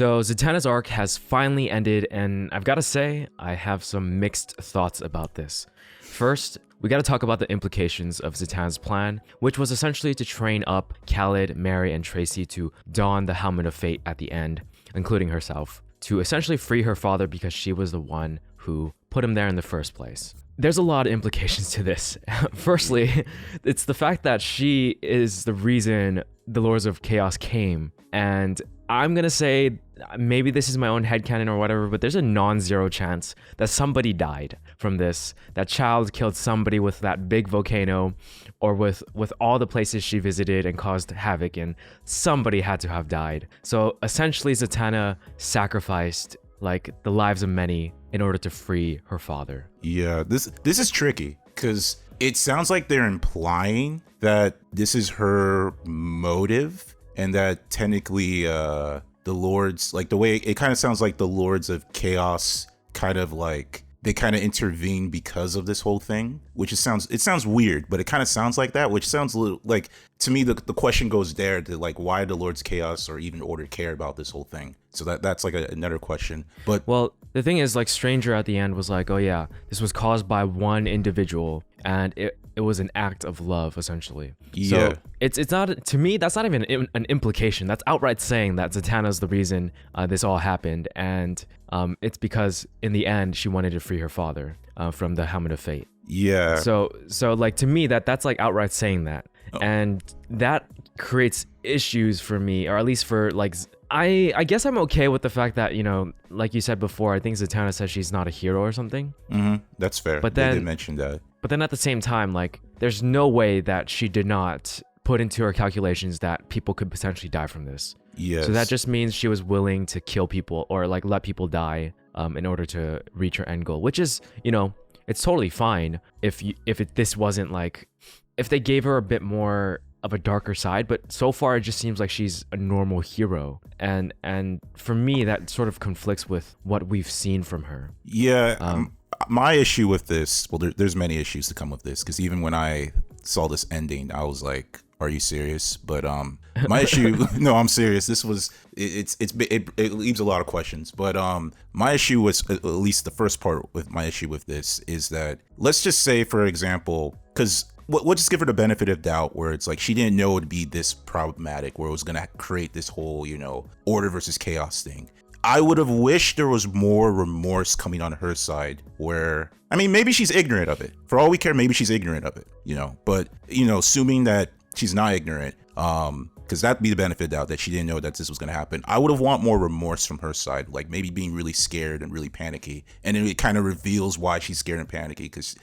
So Zatanna's arc has finally ended, and I've got to say, I have some mixed thoughts about this. First, we got to talk about the implications of Zatanna's plan, which was essentially to train up Khaled, Mary, and Tracy to don the Helmet of Fate at the end, including herself, to essentially free her father because she was the one who put him there in the first place. There's a lot of implications to this. Firstly, it's the fact that she is the reason the Lords of Chaos came, and I'm gonna say, maybe this is my own headcanon or whatever, but there's a non-zero chance that somebody died from this. That child killed somebody with that big volcano, or with all the places she visited and caused havoc, and somebody had to have died. So essentially, Zatanna sacrificed like the lives of many in order to free her father. Yeah, this is tricky because it sounds like they're implying that this is her motive, and that technically the Lords, like the way it kind of sounds like the Lords of Chaos kind of like they kind of intervene because of this whole thing, which it sounds weird, but it kind of sounds like that, which sounds a little like, to me, the question goes there to like, why the Lords of Chaos or even Order care about this whole thing? So that's like another question. But well, the thing is, like, Stranger at the end was like, oh yeah, this was caused by one individual, and it was an act of love, essentially. Yeah. So it's not, to me, that's not even an implication. That's outright saying that Zatanna's the reason this all happened, and it's because in the end she wanted to free her father from the Helmet of Fate. Yeah. So like, to me, that's like outright saying that. Oh. And that creates issues for me, or at least for like, I guess I'm okay with the fact that, you know, like you said before, I think Zatanna says she's not a hero or something. Mm-hmm. That's fair. But then, they did mention that. But then at the same time, like, there's no way that she did not put into her calculations that people could potentially die from this. Yes. So that just means she was willing to kill people or like let people die in order to reach her end goal, which is, you know, it's totally fine if this wasn't like, if they gave her a bit more of a darker side, but so far it just seems like she's a normal hero, and for me that sort of conflicts with what we've seen from her. Yeah. My issue with this, well, there's many issues to come with this, because even when I saw this ending, I was like, are you serious? But my issue, no, I'm serious. This was, it leaves a lot of questions. But my issue was, at least the first part with my issue with this, is that, let's just say, for example, because we'll just give her the benefit of doubt, where it's like she didn't know it'd be this problematic, where it was gonna create this whole, you know, order versus chaos thing. I would have wished there was more remorse coming on her side, where, I mean, maybe she's ignorant of it. For all we care, maybe she's ignorant of it, you know, but, you know, assuming that she's not ignorant, because that'd be the benefit of doubt, that she didn't know that this was going to happen. I would have want more remorse from her side, like maybe being really scared and really panicky. And then it kind of reveals why she's scared and panicky, because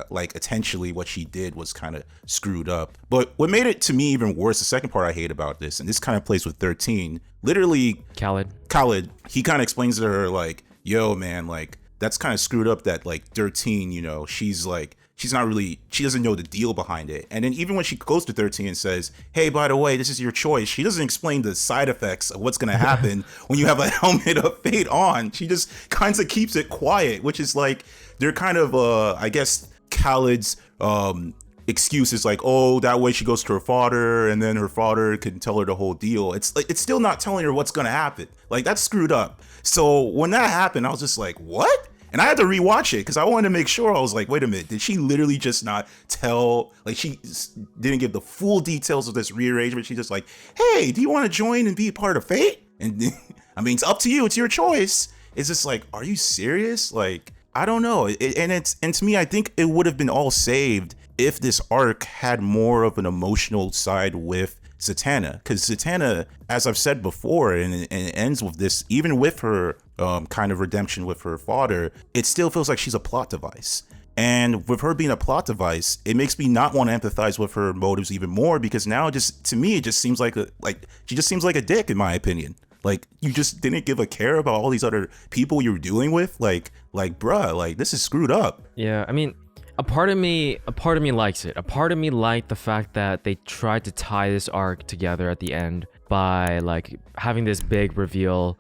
like potentially what she did was kind of screwed up. But what made it to me even worse, the second part I hate about this, and this kind of plays with 13, literally Khaled, he kind of explains to her like, yo man, like that's kind of screwed up that like 13, you know, she's like, she's not really, she doesn't know the deal behind it. And then even when she goes to 13 and says, hey, by the way, this is your choice, she doesn't explain the side effects of what's going to happen when you have a Helmet of Fate on. She just kind of keeps it quiet, which is like, they're kind of, I guess, Khaled's excuse is like, oh, that way she goes to her father and then her father can tell her the whole deal. It's like, it's still not telling her what's going to happen. Like, that's screwed up. So when that happened, I was just like, what? And I had to rewatch it because I wanted to make sure. I was like, wait a minute, did she literally just not tell, like she didn't give the full details of this rearrangement? She's just like, hey, do you want to join and be a part of Fate? And I mean, it's up to you, it's your choice. It's just like, are you serious? Like, I don't know. And to me, I think it would have been all saved if this arc had more of an emotional side with Zatanna, because Zatanna, as I've said before, and it ends with this, even with her kind of redemption with her father, it still feels like she's a plot device. And with her being a plot device, it makes me not want to empathize with her motives even more, because now just, to me, it just seems like she just seems like a dick, in my opinion. Like, you just didn't give a care about all these other people you were dealing with. Like bruh, like this is screwed up. Yeah, I mean, a part of me likes it. A part of me liked the fact that they tried to tie this arc together at the end by like having this big reveal.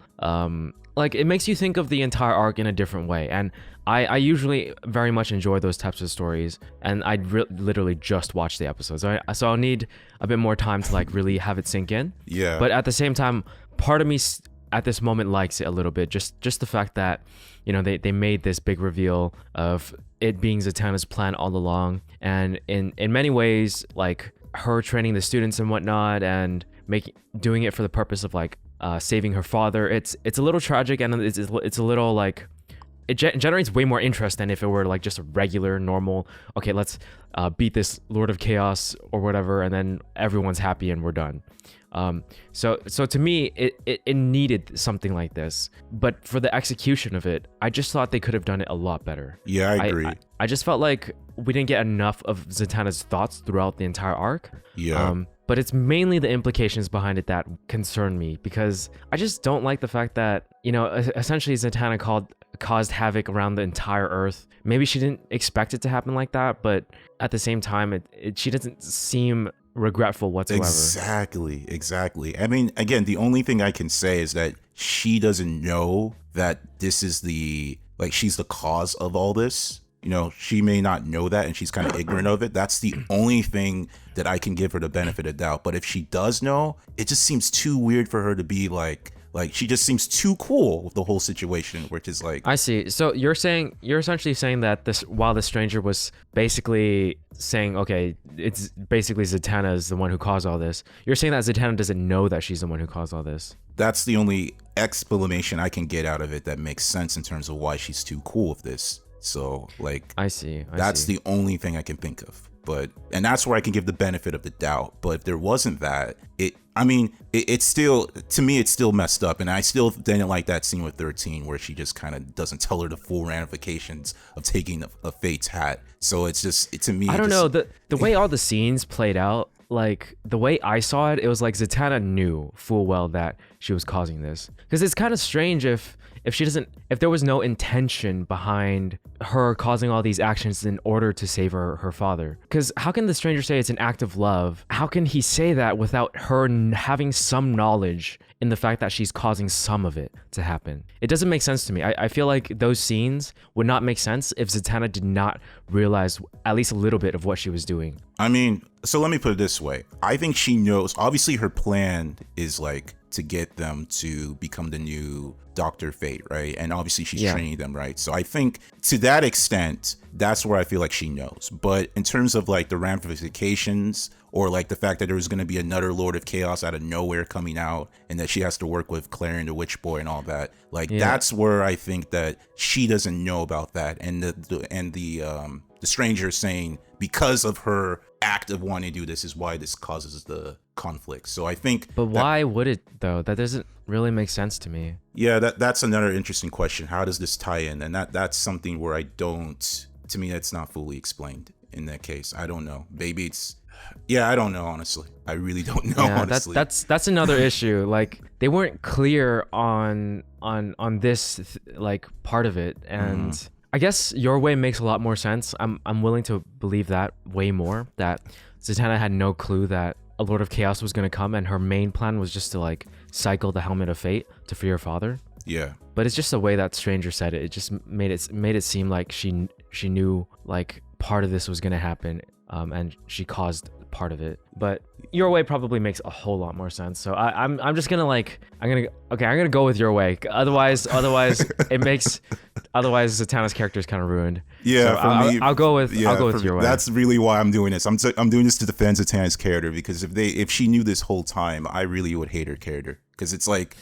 Like, it makes you think of the entire arc in a different way, and I usually very much enjoy those types of stories, and I literally just watched the episodes, so I'll need a bit more time to like really have it sink in. Yeah. But at the same time, part of me at this moment likes it a little bit. Just the fact that, you know, they made this big reveal of it being Zatanna's plan all along, and in many ways, like her training the students and whatnot, and doing it for the purpose of like saving her father. It's a little tragic, and it's a little like, it generates way more interest than if it were like just a regular, normal, okay, let's beat this Lord of Chaos or whatever, and then everyone's happy and we're done. So to me, it needed something like this, but for the execution of it, I just thought they could have done it a lot better. Yeah, I agree. I just felt like we didn't get enough of Zatanna's thoughts throughout the entire arc. Yeah. But it's mainly the implications behind it that concern me, because I just don't like the fact that, you know, essentially Zatanna caused havoc around the entire Earth. Maybe she didn't expect it to happen like that, but at the same time, she doesn't seem regretful whatsoever. Exactly. I mean, again, the only thing I can say is that she doesn't know that this is she's the cause of all this. You know, she may not know that, and she's kind of ignorant of it. That's the only thing that I can give her the benefit of doubt. But if she does know, it just seems too weird for her to be like she just seems too cool with the whole situation, which is like, I see. So you're essentially saying that while the stranger was basically saying, okay, it's basically Zatanna is the one who caused all this, you're saying that Zatanna doesn't know that she's the one who caused all this. That's the only explanation I can get out of it that makes sense in terms of why she's too cool with this. So like, I see. That's the only thing I can think of. And that's where I can give the benefit of the doubt. But if there wasn't that, it's still, to me, it's still messed up. And I still didn't like that scene with 13 where she just kind of doesn't tell her the full ramifications of taking a Fate's hat. So it's just, to me, I don't know, the way all the scenes played out, like the way I saw it, it was like Zatanna knew full well that she was causing this. Because it's kind of strange if there was no intention behind her causing all these actions in order to save her father. Because how can the stranger say it's an act of love? How can he say that without her having some knowledge in the fact that she's causing some of it to happen? It doesn't make sense to me. I feel like those scenes would not make sense if Zatanna did not realize at least a little bit of what she was doing. I mean, so let me put it this way. I think she knows, obviously her plan is like to get them to become the new Dr. Fate, right? And obviously she's training them, right? So I think to that extent, that's where I feel like she knows. But in terms of like the ramifications, or like the fact that there was going to be another Lord of Chaos out of nowhere coming out, and that she has to work with Claire and the Witch Boy and all that, like that's where I think that she doesn't know about that. And the stranger saying because of her act of wanting to do this is why this causes the conflict. So I think, but why would it though? That doesn't really make sense to me. Yeah, that's another interesting question. How does this tie in? And that's something where to me that's not fully explained in that case. I don't know. Maybe it's, I don't know, honestly. I really don't know, honestly. That's another issue. Like they weren't clear on this like part of it, and I guess your way makes a lot more sense. I'm willing to believe that way more, that Zatanna had no clue that a Lord of Chaos was going to come, and her main plan was just to like cycle the Helmet of Fate to free her father. Yeah. But it's just the way that stranger said it. It just made it seem like she knew like part of this was going to happen, and she caused part of it. But your way probably makes a whole lot more sense. So I'm just gonna I'm gonna go with your way. Otherwise Zatanna's character is kind of ruined. Yeah, so I'll go with your way. That's really why I'm doing this. I'm doing this to defend Zatanna's character, because if she knew this whole time, I really would hate her character, because it's like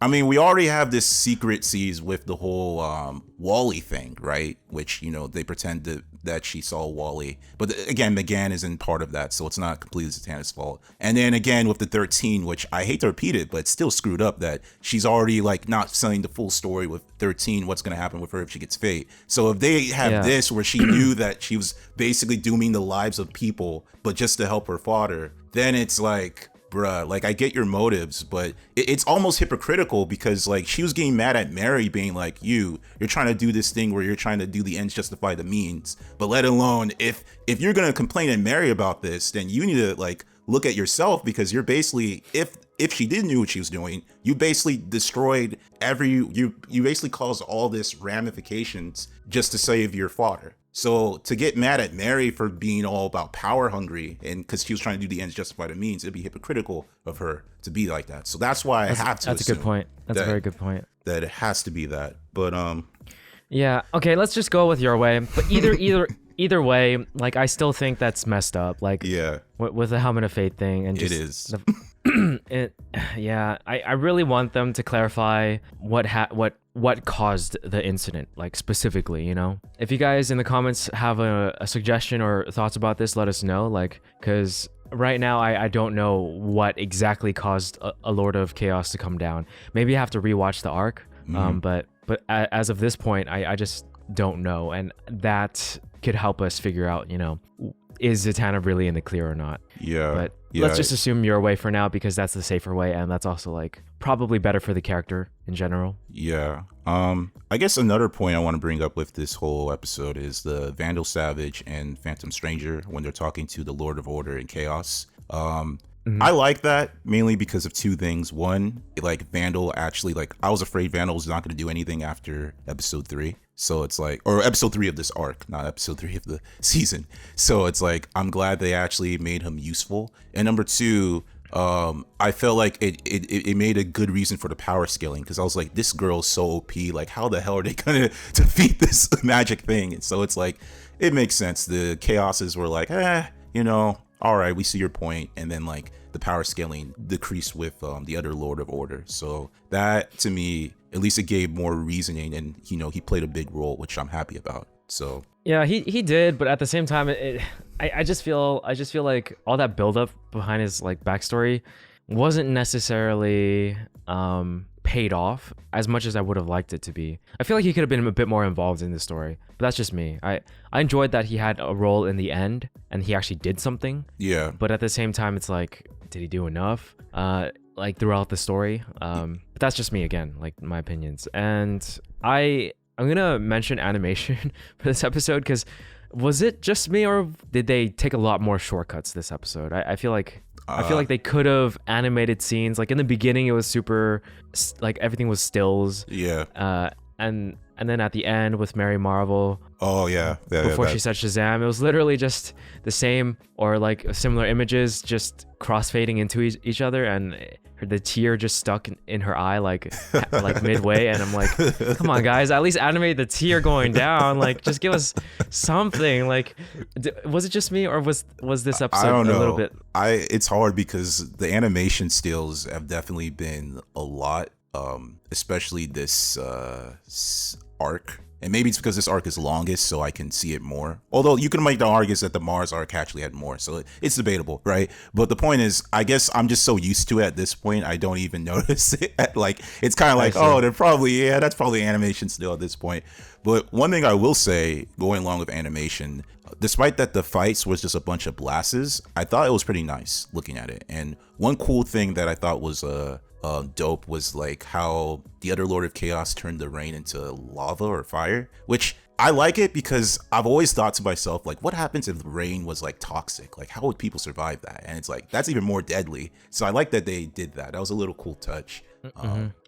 I mean, we already have this secret seas with the whole Wally thing, right? Which, you know, they pretend that she saw Wally. But again, McGann isn't part of that, so it's not completely Zatanna's fault. And then again with the 13, which I hate to repeat it, but it's still screwed up that she's already like not selling the full story with 13, what's going to happen with her if she gets Fate. So if they have this where she knew that she was basically dooming the lives of people, but just to help her father, then it's like, bruh, like I get your motives, but it's almost hypocritical, because like she was getting mad at Mary being like, you're trying to do this thing where you're trying to do the ends justify the means. But let alone if you're gonna complain at Mary about this, then you need to like look at yourself, because you're basically, if she did knew what she was doing, you basically destroyed you basically caused all this ramifications just to save your father. So to get mad at Mary for being all about power hungry and because she was trying to do the ends justify the means, it'd be hypocritical of her to be like that. So that's why I have to. That's a good point. That's a very good point. That it has to be that. But yeah. Okay. Let's just go with your way. But either way, like I still think that's messed up. Like yeah, with the Helmet of Fate thing and just it is. I really want them to clarify what caused the incident, like specifically, you know. If you guys in the comments have a suggestion or thoughts about this, let us know. Like, because right now I don't know what exactly caused a Lord of Chaos to come down. Maybe I have to rewatch the arc. But as of this point, I just don't know, and that could help us figure out, you know, is Zatanna really in the clear or not? Yeah. But let's just assume your way for now, because that's the safer way, and that's also like probably better for the character in general. Yeah. I guess another point I want to bring up with this whole episode is the Vandal Savage and Phantom Stranger when they're talking to the Lord of Order and Chaos. I like that mainly because of two things. One, like Vandal actually, like I was afraid Vandal was not going to do anything after episode 3. So it's like, or episode 3 of this arc, not episode 3 of the season. So it's like, I'm glad they actually made him useful. And number two, I felt like it made a good reason for the power scaling, because I was like, this girl's so OP, like how the hell are they gonna defeat this magic thing? And so it's like, it makes sense. The chaoses were like, you know, all right, we see your point. And then like the power scaling decreased with the other Lord of Order. So that to me, at least it gave more reasoning, and you know, he played a big role, which I'm happy about. So yeah, he did, but at the same time, I just feel like all that buildup behind his like backstory wasn't necessarily paid off as much as I would have liked it to be. I feel like he could have been a bit more involved in the story, but that's just me. I enjoyed that he had a role in the end and he actually did something. Yeah. But at the same time, it's like, did he do enough? Like throughout the story. But that's just me again, like my opinions. And I'm gonna mention animation for this episode, because was it just me, or did they take a lot more shortcuts this episode? I feel like they could have animated scenes. Like in the beginning, it was super, like everything was stills. Yeah. And then at the end with Mary Marvel. Oh yeah. Before she said Shazam, it was literally just the same or like similar images, just crossfading into each other, and the tear just stuck in her eye like midway, and I'm like, come on guys, at least animate the tear going down, like just give us something. Like was it just me, or was this episode I don't know. A little bit it's hard because the animation stills have definitely been a lot, especially this arc. And maybe it's because this arc is longest, so I can see it more. Although you can make the argument that the Mars arc actually had more, so it's debatable, right? But the point is, I guess I'm just so used to it at this point, I don't even notice it. Like, it's kind of like, oh, they're probably, that's probably animation still at this point. But one thing I will say, going along with animation, despite that the fights was just a bunch of blasts, I thought it was pretty nice looking at it. And one cool thing that I thought was dope was like how the other Lord of Chaos turned the rain into lava or fire, which I like it because I've always thought to myself, like, what happens if the rain was like toxic? Like, how would people survive that? And it's like, that's even more deadly. So I like that they did that. That was a little cool touch.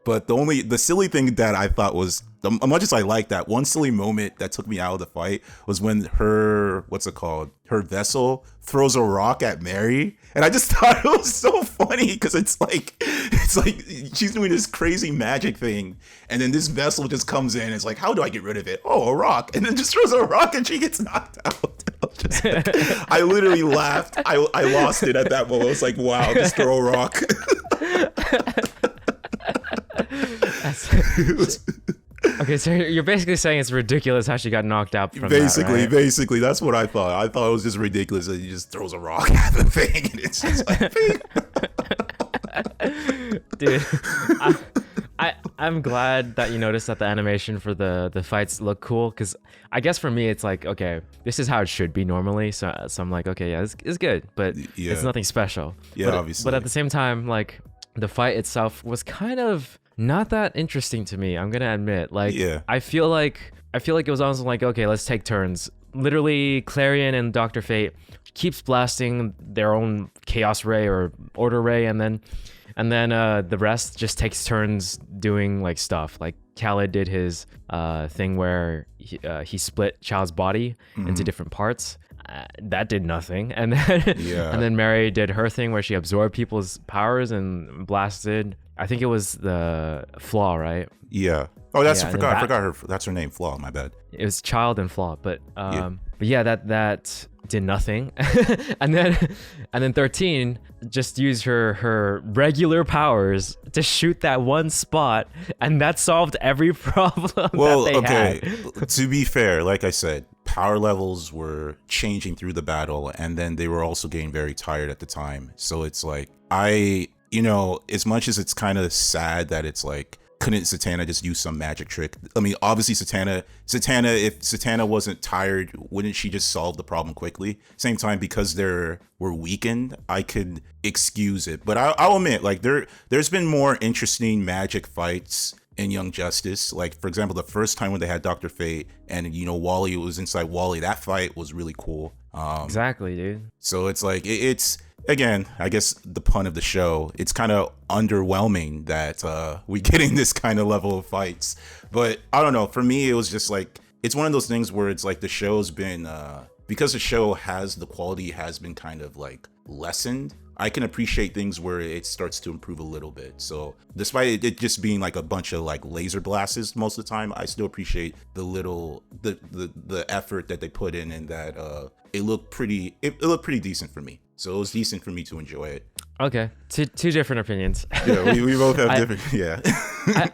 But the silly thing that I thought was, as much as I like that, one silly moment that took me out of the fight was when her vessel throws a rock at Mary. And I just thought it was so funny because it's like she's doing this crazy magic thing, and then this vessel just comes in and it's like, how do I get rid of it? Oh, a rock. And then just throws a rock and she gets knocked out. I literally laughed. I lost it at that moment. I was like, wow, just throw a rock. Okay, so you're basically saying it's ridiculous how she got knocked out from basically, that, right? Basically, that's what I thought. I thought it was just ridiculous that he just throws a rock at the thing and it's just like, dude, I'm glad that you noticed that the animation for the fights look cool, because I guess for me it's like, okay, this is how it should be normally, so I'm like, okay, yeah, it's good, but it's nothing special. Yeah, obviously. But at the same time, like, the fight itself was kind of not that interesting to me, I'm gonna admit. Like, I feel like it was almost like, okay, let's take turns. Literally, Clarion and Dr. Fate keeps blasting their own Chaos Ray or Order Ray, and then And then the rest just takes turns doing like stuff. Like Khaled did his thing where he split Chao's body into different parts. That did nothing. And then and then Mary did her thing where she absorbed people's powers and blasted. I think it was the Flaw, right? Yeah. Oh, I forgot her. That's her name, Flaw. My bad. It was Child and Flaw, but yeah, that did nothing. and then 13 just used her regular powers to shoot that one spot, and that solved every problem that they had. To be fair, like I said, power levels were changing through the battle, and then they were also getting very tired at the time. So it's like as much as it's kind of sad that it's like, couldn't Zatanna just use some magic trick? I mean, obviously Zatanna, if Zatanna wasn't tired, wouldn't she just solve the problem quickly? Same time, because we're weakened, I could excuse it. But I'll admit, like, there's been more interesting magic fights in Young Justice. Like, for example, the first time when they had Dr. Fate and, Wally was inside Wally, that fight was really cool. Exactly, dude. So it's like, it's... Again, I guess the pun of the show, it's kind of underwhelming that we're getting this kind of level of fights. But I don't know. For me, it was just like, it's one of those things where it's like the show's been, because the show the quality has been kind of like lessened. I can appreciate things where it starts to improve a little bit. So despite it just being like a bunch of like laser blasts most of the time, I still appreciate the effort that they put in, and that it looked pretty decent for me. So it was decent for me to enjoy it. Okay, two different opinions. Yeah, we both have different. Yeah.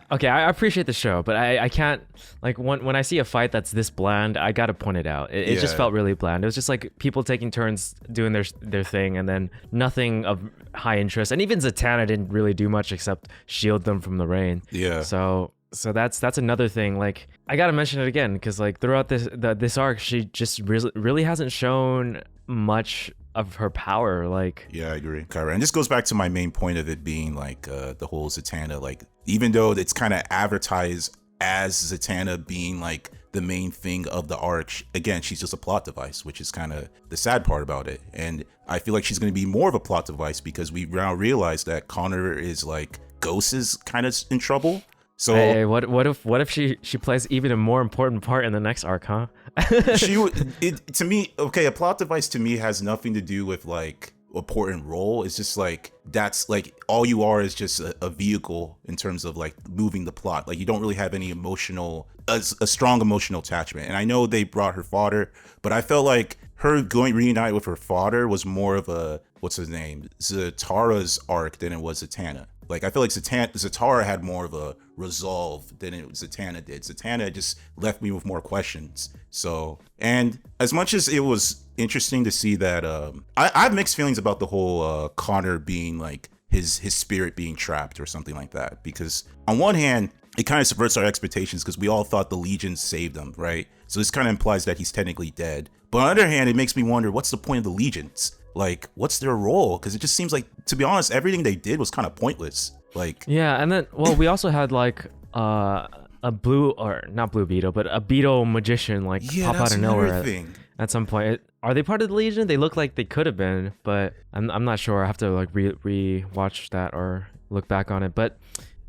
I appreciate the show, but I can't, like, when I see a fight that's this bland, I gotta point it out. It just felt really bland. It was just like people taking turns doing their thing, and then nothing of high interest. And even Zatanna didn't really do much except shield them from the rain. Yeah. So that's another thing. Like, I gotta mention it again because like throughout this arc, she just really hasn't shown much of her power. Like, yeah, I agree, Kaerb. And this goes back to my main point of it being like the whole Zatanna, like, even though it's kind of advertised as Zatanna being like the main thing of the arc, again, she's just a plot device, which is kind of the sad part about it. And I feel like she's going to be more of a plot device because we now realize that Connor is like, Ghost is kind of in trouble. So hey, what if she plays even a more important part in the next arc, huh? To me, okay, a plot device to me has nothing to do with like important role. It's just like, that's like, all you are is just a vehicle in terms of like moving the plot. Like, you don't really have any a strong emotional attachment. And I know they brought her father, but I felt like her reunite with her father was more of a, what's his name, Zatara's arc than it was Zatanna. Like, I feel like Zatara had more of a resolve than Zatanna did. Zatanna just left me with more questions. So, and as much as it was interesting to see that, I have mixed feelings about the whole Connor being like his spirit being trapped or something like that. Because on one hand, it kind of subverts our expectations because we all thought the Legion saved him, right? So this kind of implies that he's technically dead. But on the other hand, it makes me wonder, what's the point of the Legions? Like, what's their role? Because it just seems like, to be honest, everything they did was kind of pointless. Like, yeah, and then, well, we also had like a blue, or not blue beetle, but a beetle magician like pop out of nowhere at some point. Are they part of the Legion? They look like they could have been, but I'm not sure. I have to like re-watch that or look back on it. But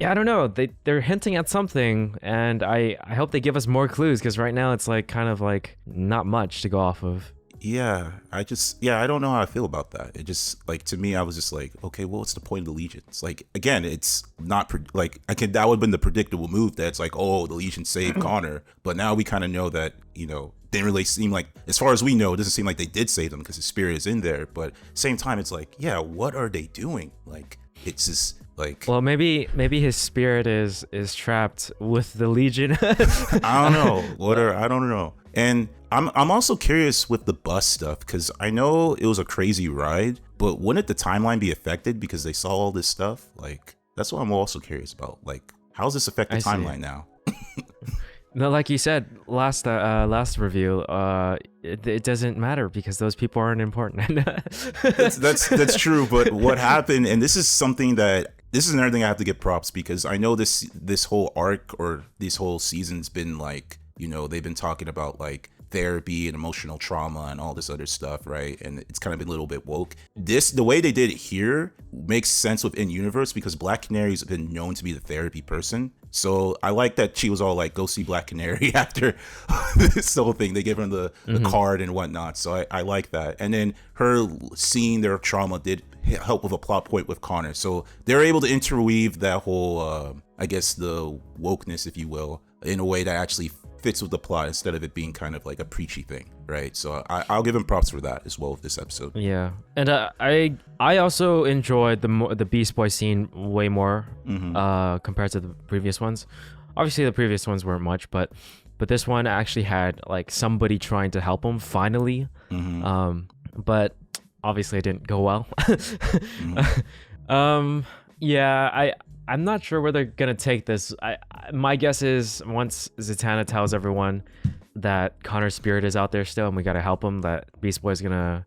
yeah, I don't know. They're hinting at something, and I hope they give us more clues, because right now it's like kind of like not much to go off of. Yeah, I don't know how I feel about that. It just, like, to me, I was just like, okay, well, what's the point of the Legions? Like, again, it's not that would have been the predictable move, that it's like, oh, the Legion saved Connor, but now we kind of know that, didn't really seem like, as far as we know, it doesn't seem like they did save them because his spirit is in there. But same time, it's like, yeah, what are they doing? Like, it's just like, well, maybe his spirit is trapped with the Legion. I don't know. I don't know. And I'm also curious with the bus stuff, because I know it was a crazy ride, but wouldn't the timeline be affected because they saw all this stuff? Like, that's what I'm also curious about. Like, how does this affect the timeline now? No, like you said last review, it doesn't matter because those people aren't important. that's true. But what happened, and this is another thing I have to give props, because I know this whole arc or this whole season's been like, they've been talking about like therapy and emotional trauma and all this other stuff, right? And it's kind of been a little bit woke. The way they did it here makes sense within universe because Black Canary's been known to be the therapy person. So I like that she was all like, go see Black Canary after this whole thing. They gave her the card and whatnot. So I like that. And then her seeing their trauma did help with a plot point with Connor. So they're able to interweave that whole, I guess, the wokeness, if you will, in a way that actually fits with the plot instead of it being kind of like a preachy thing, right? So I'll give him props for that as well with this episode. Yeah, and I also enjoyed the Beast Boy scene way more compared to the previous ones. Obviously, the previous ones weren't much, but this one actually had like somebody trying to help him finally. But obviously, it didn't go well. Yeah, I'm not sure where they're gonna take this. My guess is once Zatanna tells everyone that Connor's spirit is out there still and we gotta help him, that Beast Boy's gonna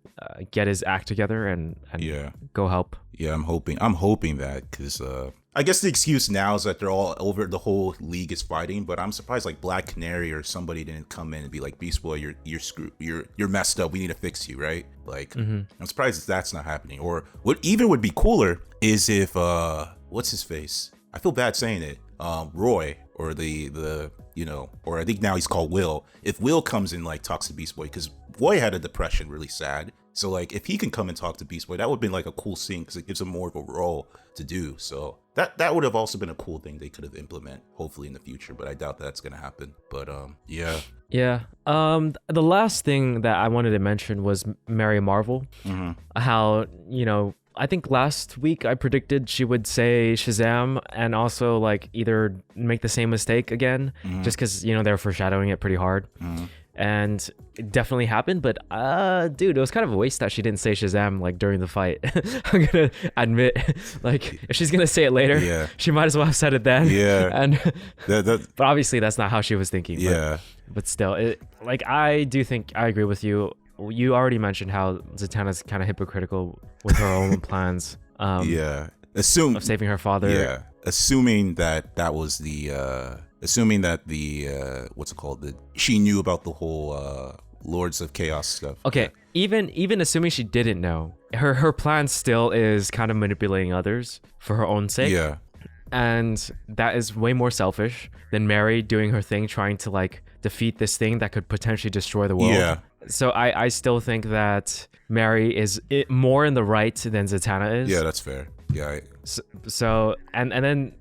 get his act together and go help. Yeah, I'm hoping that because I guess the excuse now is that they're all over, the whole league is fighting, but I'm surprised like Black Canary or somebody didn't come in and be like, Beast Boy, you're screwed, you're messed up, we need to fix you, right? Like I'm surprised that's not happening. Or what even would be cooler is if what's his face? I feel bad saying it. Roy or the or I think now he's called Will. If Will comes in like talks to Beast Boy, because Roy had a depression, really sad. So like if he can come and talk to Beast Boy, that would have been like a cool scene because it gives him more of a role to do. So that would have also been a cool thing they could have implement hopefully in the future, but I doubt that's gonna happen. But yeah. The last thing that I wanted to mention was Mary Marvel. How I think last week I predicted she would say Shazam and also like either make the same mistake again, just because they're foreshadowing it pretty hard. And it definitely happened, but dude, it was kind of a waste that she didn't say Shazam like during the fight. I'm gonna admit, like if she's gonna say it later, she might as well have said it then. And but obviously that's not how she was thinking. But still, I do think I agree with you. You already mentioned how Zatanna's kind of hypocritical with her own plans. Of saving her father. Assuming that was the what's it called? She knew about the whole Lords of Chaos stuff. Okay, even assuming she didn't know, her plan still is kind of manipulating others for her own sake. And that is way more selfish than Mary doing her thing, trying to like defeat this thing that could potentially destroy the world. So I still think that Mary is more in the right than Zatanna is. Yeah, that's fair. So and then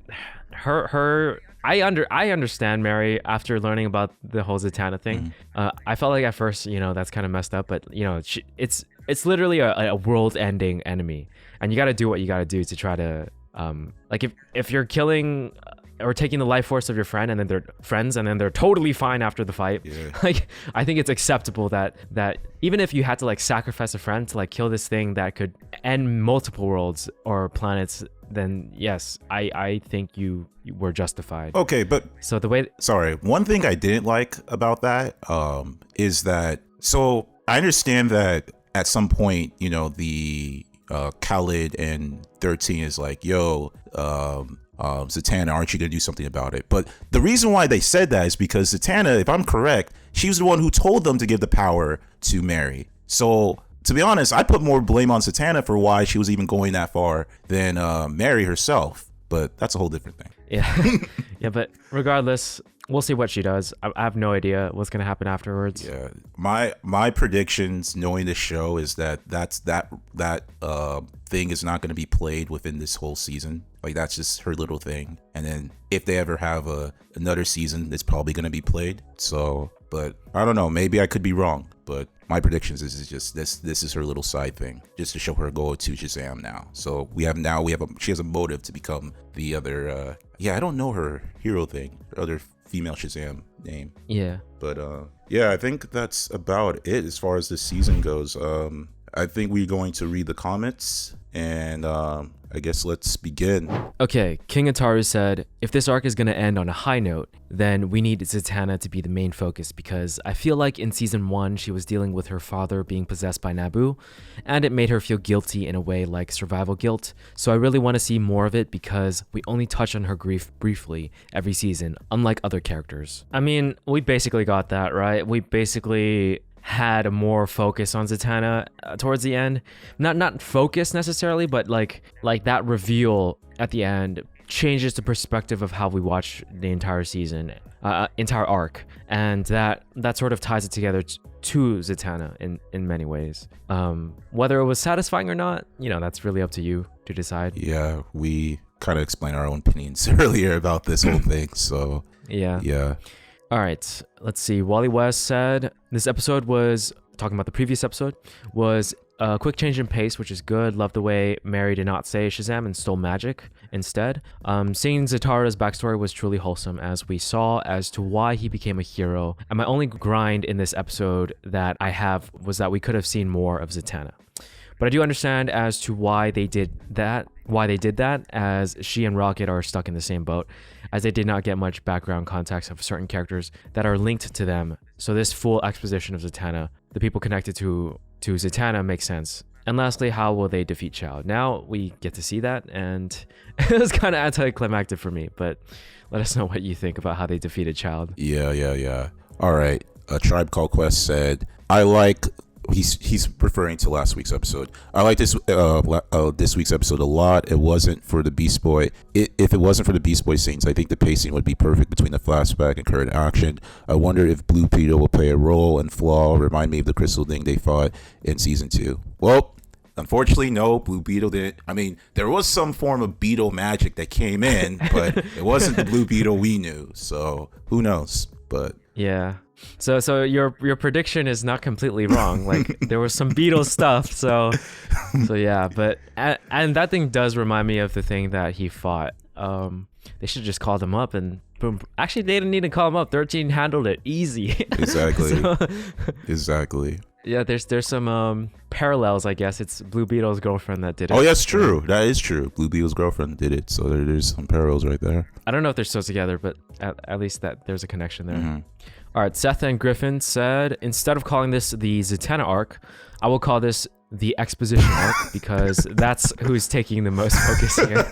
her I understand Mary after learning about the whole Zatanna thing. I felt like at first that's kind of messed up, but it's literally a world-ending enemy, and you got to do what you got to do to try to like if you're killing or taking the life force of your friend and then they're friends and then they're totally fine after the fight, like I think it's acceptable that even if you had to like sacrifice a friend to like kill this thing that could end multiple worlds or planets, then yes, I think you were justified. Okay, but so one thing I didn't like about that is that, so I understand that at some point the Khalid and 13 is like, yo, Zatanna, aren't you gonna do something about it? But the reason why they said that is because Zatanna, if I'm correct, she was the one who told them to give the power to Mary. So to be honest, I put more blame on Zatanna for why she was even going that far than Mary herself. But that's a whole different thing. Yeah, but regardless, we'll see what she does. I have no idea what's gonna happen afterwards. Yeah, my predictions, knowing the show, is that thing is not going to be played within this whole season. Like that's just her little thing. And then if they ever have another season, it's probably going to be played. So, but I don't know. Maybe I could be wrong. But my predictions is just this is her little side thing, just to show her go to Shazam now. So she has a motive to become the other. I don't know her hero thing, her other female Shazam name. But I think that's about it as far as this season goes. I think we're going to read the comments, and I guess let's begin. Okay, King Ataru said, if this arc is going to end on a high note, then we need Zatanna to be the main focus, because I feel like in season 1 she was dealing with her father being possessed by Naboo, and it made her feel guilty in a way like survival guilt. So I really want to see more of it, because we only touch on her grief briefly every season, unlike other characters. I mean, we basically got that, right? We basically had more focus on Zatanna towards the end. Not focus necessarily, but like that reveal at the end changes the perspective of how we watch the entire season, entire arc, and that sort of ties it together to Zatanna in many ways. Whether it was satisfying or not, that's really up to you to decide. Yeah, we kind of explained our own opinions earlier about this whole thing, so yeah. All right, let's see. Wally West said, this episode was, talking about the previous episode, was a quick change in pace, which is good. Love the way Mary did not say Shazam and stole magic instead. Seeing Zatara's backstory was truly wholesome, as we saw as to why he became a hero. And my only grind in this episode that I have was that we could have seen more of Zatanna. But I do understand as to why they did that, as she and Rocket are stuck in the same boat, as they did not get much background context of certain characters that are linked to them. So this full exposition of Zatanna, the people connected to Zatanna, makes sense. And lastly, how will they defeat Chow? Now we get to see that, and it was kind of anticlimactic for me, but let us know what you think about how they defeated Chow. Yeah. All right. A Tribe Called Quest said, he's referring to last week's episode. I like this week's episode a lot. It wasn't for the Beast Boy. If it wasn't for the Beast Boy scenes, I think the pacing would be perfect between the flashback and current action. I wonder if Blue Beetle will play a role and flaw, remind me of the Crystal Thing they fought in season 2. Well, unfortunately, no, Blue Beetle didn't. I mean, there was some form of beetle magic that came in, but it wasn't the Blue Beetle we knew. So who knows? But yeah. So your prediction is not completely wrong. Like, there was some beetle stuff. So yeah, but and that thing does remind me of the thing that he fought. They should just call them up and boom. Actually, they didn't need to call them up. 13 handled it easy. Exactly. So, exactly. Yeah, there's some parallels, I guess. It's Blue Beetle's girlfriend that did it. Oh, that's true. That is true. Blue Beetle's girlfriend did it. So there's some parallels right there. I don't know if they're still together, but at least that there's a connection there. Mm-hmm. All right, Seth and Griffin said, instead of calling this the Zatanna arc, I will call this the exposition arc, because that's who's taking the most focus here.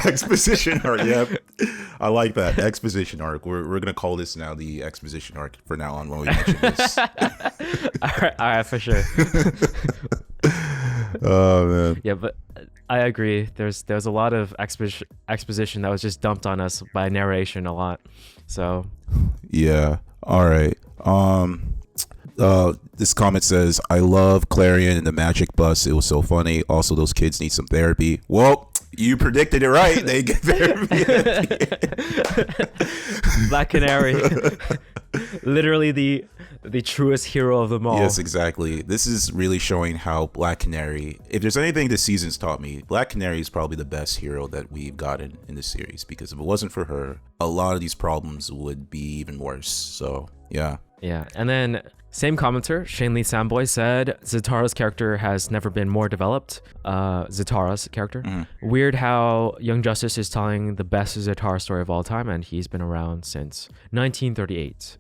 Exposition arc, yeah. I like that. Exposition arc. We're going to call this now the exposition arc for now on when we mention this. All right, for sure. Oh, man. Yeah, but I agree. There's a lot of exposition that was just dumped on us by narration a lot. So yeah. All right. This comment says, I love Clarion and the magic bus. It was so funny. Also, those kids need some therapy. Well, you predicted it right. They get therapy. Black Canary. Literally the truest hero of them all. Yes, exactly. This is really showing how Black Canary, if there's anything this season's taught me, Black Canary is probably the best hero that we've gotten in this series, because if it wasn't for her, a lot of these problems would be even worse. So yeah. And then same commenter, Shane Lee Samboy, said Zatara's character has never been more developed. Zatara's character. Weird how Young Justice is telling the best Zatara story of all time, and he's been around since 1938.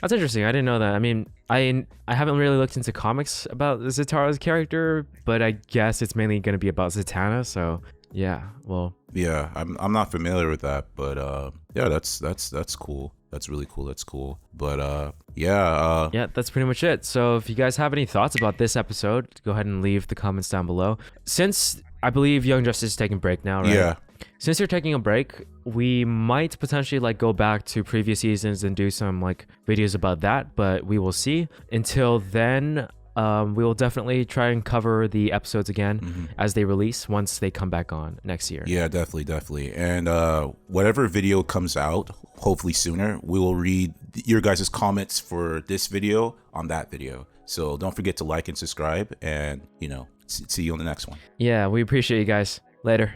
That's interesting. I didn't know that. I mean, I haven't really looked into comics about Zatara's character, but I guess it's mainly going to be about Zatanna. So yeah, well. Yeah, I'm not familiar with that, but yeah, that's cool. That's really cool. That's cool. But yeah, that's pretty much it. So if you guys have any thoughts about this episode, go ahead and leave the comments down below. Since I believe Young Justice is taking a break now, right? Yeah. Since you're taking a break, we might potentially go back to previous seasons and do some videos about that, but we will see. Until then, we will definitely try and cover the episodes again as they release once they come back on next year. Yeah, definitely. And whatever video comes out, hopefully sooner, we will read your guys' comments for this video on that video. So don't forget to like and subscribe, and see you on the next one. Yeah, we appreciate you guys. Later.